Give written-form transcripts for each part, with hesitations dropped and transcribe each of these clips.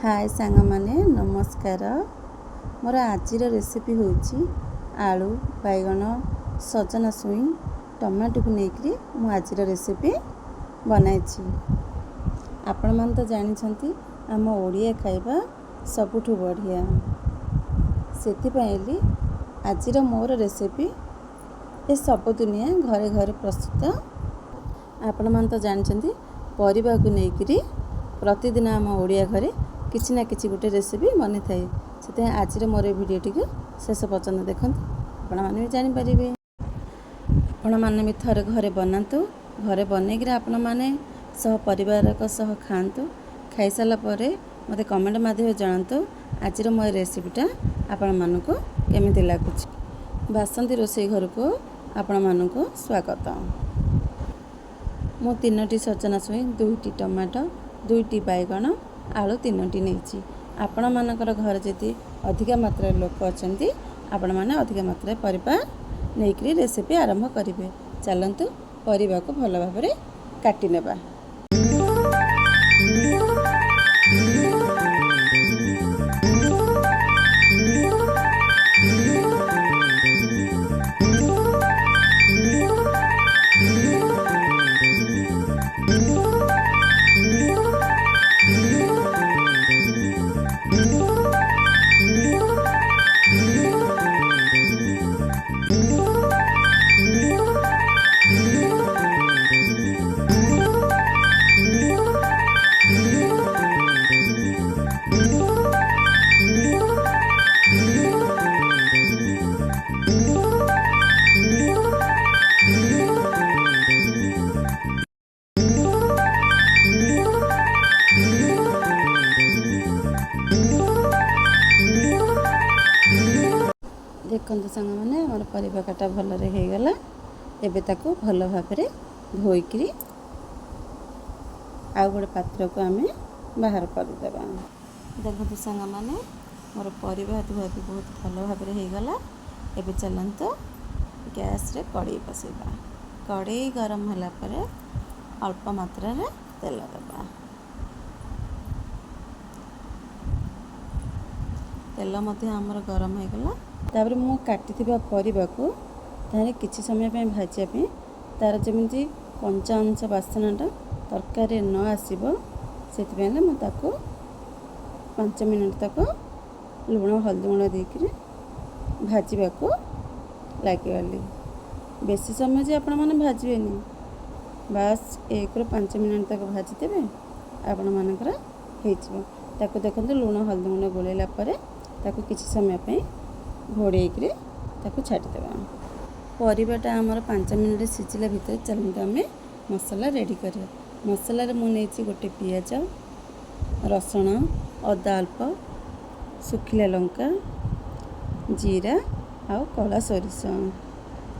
हाय सांग माने नमस्कार। मोर आज रेसिपी होची आलू बैगण सजना छुई टमाटो को लेकरी मु आज रेसिपी बनाई। आपण मन तो जानी आम ओडिया खाइबा सबुठु बढ़िया, से आज मोर रेसिपी ये सब दुनिया घरे घरे प्रस्तुत। आपण मन तो जानी परिवा को लेकरी प्रतिदिन आम ओडिया घरे किसी ना किसी गोटे रेसिपी बनी थाए। से आज मोर वीडियो टी शेष पर्यंत देखते आपण मैंने भी जानीपारे। आपण मैंने भी थरे घरे बनातु, घरे बनईकि आपण मैंने सह परिवार सह खातु। खाई सारा पर मत कमेंट माध्यम जनातु आज मो रेसिपीटा आपण मानक केमिति लगुच। बासंती रोषेई घर को आपण मानक स्वागत। मु 3टी सजना छुई 2टी टमाटो 2टी बैगण आलू 3टी नहीं। आपण मानकर घर जदि अधिका मात्रा लोक अच्छा आपण मैंने अधिका मात्रा परिबा नहीं रेसिपी आरंभ करेंगे। चलतु परिबा को भल भाव काटी नेबा। देखते सांग मैंने मोर परिवा काटा भलरे हो गला। एबे ताको भल भाव धोईकरी आउ गोटे पात्र को आम बाहर करदेबा। देखते सांग मैंने मोर परिवा धुआ भी बहुत भल भाव हो गला। एबे चलते गैस रे कड़ाई बसैबा। कड़ाई गरम होला पर अल्प मात्रा रे तेल देबा। तेल मध्य आमर गरम हो गला। तापर मु काटी परिवा को किसी समय पे भाजापी तार जमी कंचा अंश बासनाटा तरकारी न आसब से मुझे 5 मिनट तक लुण हल्दी गुण देकर भाजवा को लगे। बेसी समय जे आपण मैंने भाजबे बास 1 ରୁ 5 मिनट तक भाजीदेवे आपण मानकर हो। देखते लुण हल्दी गुण गोलेला किसी समय पे घोड़ेक छाड़देवा। परिवाटा आमर 5 मिनट सिझिला भितर चलते आम मसला रेडी करिया। मसला रे मुझे गोटे पियाज रसुण अदा अल्प सुखिला लंका जीरा आउ कला सोरिष।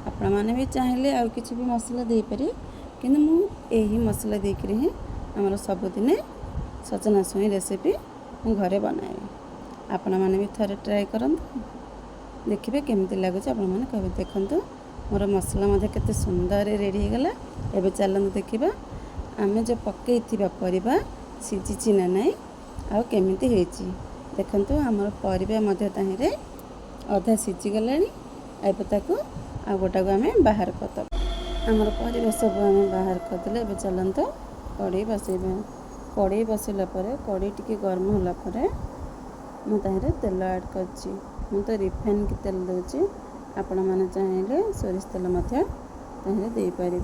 आपण मैंने भी चाहिए आउ किसी भी मसला दे पारे कि यही मसला देकर ही आमर सबुदिने सजना छुई रेसिपी मु घरे बनाए। आपण मैंने भी थरे ट्राए करंतु देखिए केमिति लगुच। आपण मैंने कहे देखंतु मोर मसला मध्य केते सुंदर रेडी हो गला। एबे चलंतु देखिबा आमे जो पकई थिबा परिबा सिझिछि ना नाही आ केमिति हेछि। देखंतु हमर परिबा मध्य ताहिरे आधा सिझि गलानी। एबे ताकू आ गोटा को आमे बाहर करत। हमर परिबा सब आमे बाहर करदेले। एबे चलंतु कड़ाई बसैबा। कड़ाई बसैला परे कड़ाई टिके गरम होला परे मु ताहिरे तेल ऐड करछि। मु तो रिफाइन की तेल दूची। आपण मैंने चाहिए सोरिष तेल दे पारे।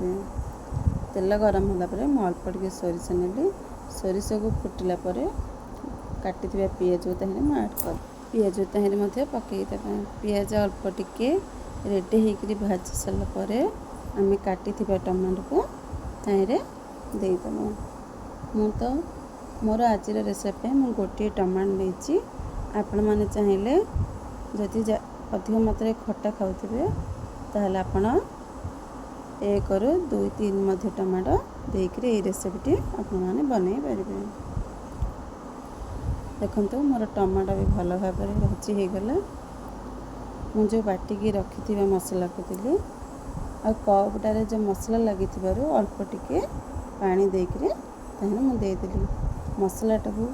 तेल गरम होला परे मु अल्प टिके सोरिष नेली। सोरिष को फुटिला परे काटी पियाज को ताहिरे मु ऐड कर पियाज ताहिरे पकई देबा। पियाज अल्प टिके रेडी होकर भाजी सारा पर आम काटी टमाटो को ताहिरे दे देबा। मु तो मोर आज रेसिपी मु गोटे टमाटो लेछि। आपण मैंने चाहिए जदि अधिक मात्रा खट्टा खाऊे ताहले आपण 1 ରୁ 2-3 मध्य टमाटो देकर ये रेसिपीटी आपण मैंने बनै पारे। देखंतु मोर टमाटो भी भल भाव भाजी हो गला। मु जो बाटिकी रखी मसला को देली आ कपटारे जो मसला लगी अल्प टिके पानी देकर मुझे देदेली। मसलाटा को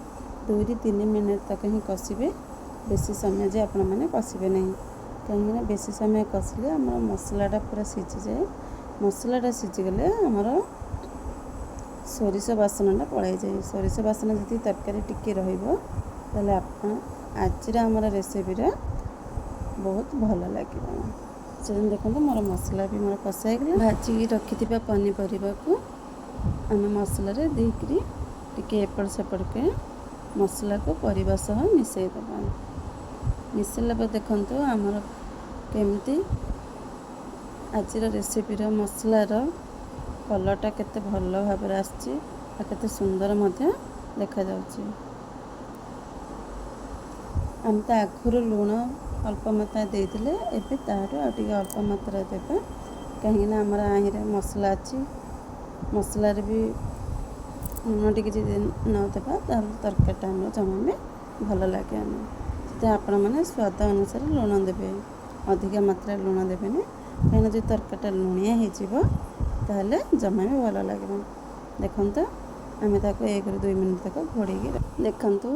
2 ରୁ 3 ମିନିଟ୍ तक ही कषिबे बेसी समय जे आपण मैंने कषिबे नहीं कहीं बेसी समय कषिले आम मसलाटा पूरा सीझी जाए मसलाटा सीझीगले आमर सोरिष बासनाटा पलाई जाए सोरिष बासना जी तरकारी टिके रही आज आमर रेसिपीटा बहुत भल लगे से देखो मोर मसला भी मोर कषाई गला भाजी रखि पनीपरिया को आम मसला देकरी टिके एपट सेपट के मसला को परिबा सह मिसई देबा मिसैला पर देखंतु आमर केमती आज रेसिपीर मसलार कलरटा केते भल भाव आसछि आ केते सुंदर मध्य देखा जाउछि आम तो आखुर लुण अल्प मात्रा देते एवं ताठू अल्प मात्रा देवा कहीं आमर आहिरे मसला अच्छी मसलार भी लुण टी नदेबा तरकारीटा आम जमा में भल लगे से आपण मैंने स्वाद अनुसार लुण देवे अधिक मात्रा लुण देवे कहीं जो तरकारीटा लुणिया हो जमा भी भल लगे देखो आम 1 ରୁ 2 मिनट तक घोड़े देखु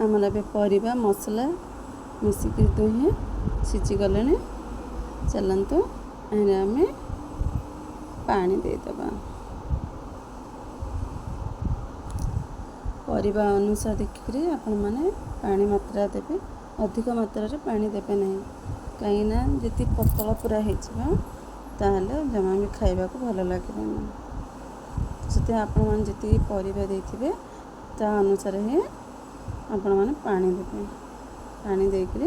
आमर ए परिबा मसला मिसिक दुहे सीझी गले चलतु आम पानी देदबा परिबा अनुसार देखिक आपण मैंने पानी मात्रा देवे अधिक मात्रा पानी देवे नहीं कहीं जी पतला पूरा होले जमा भी खाइबा को भल लगे से आपण मैंने जी परिबा देथिबे ता अनुसार ही आपण मैंने पानी देवे पानी देकर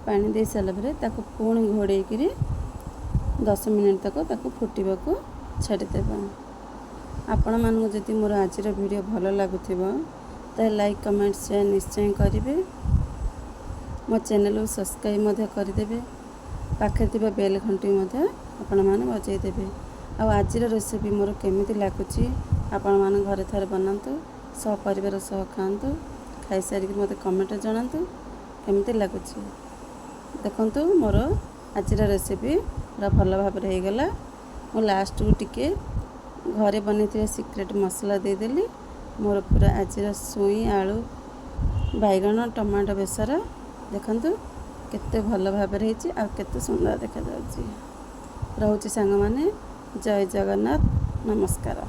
पानी दे सारा पर पुणी घोड़े 10 मिनट तक फुटवा को छाड़देबा आपण मानू जदि मोर आज वीडियो भल लगुव तो लाइक कमेंट शेयर निश्चय करेंगे मो चैनल को सब्सक्राइब करदे पाखे बेल घंटी आपण मैंने बजईदेवे आज रेसिपी मोर केमी लगुच आपण मैंने घरे थे बनातु सपरिवार सह खातु खाई सारिक मत कमेंट जनातु केमती लगुच देखंतु मोर आज रेसिपी पूरा भल भाव होगला मो लास्ट को टिके घरे बनी सिक्रेट मसला देदेली मोर पूरा आज छुई आलू बैगण टमाटो बेसर देखंतु केते भल भाव केते सुंदर देखा जाउछि रहउछि सांग माने जय जगन्नाथ नमस्कार।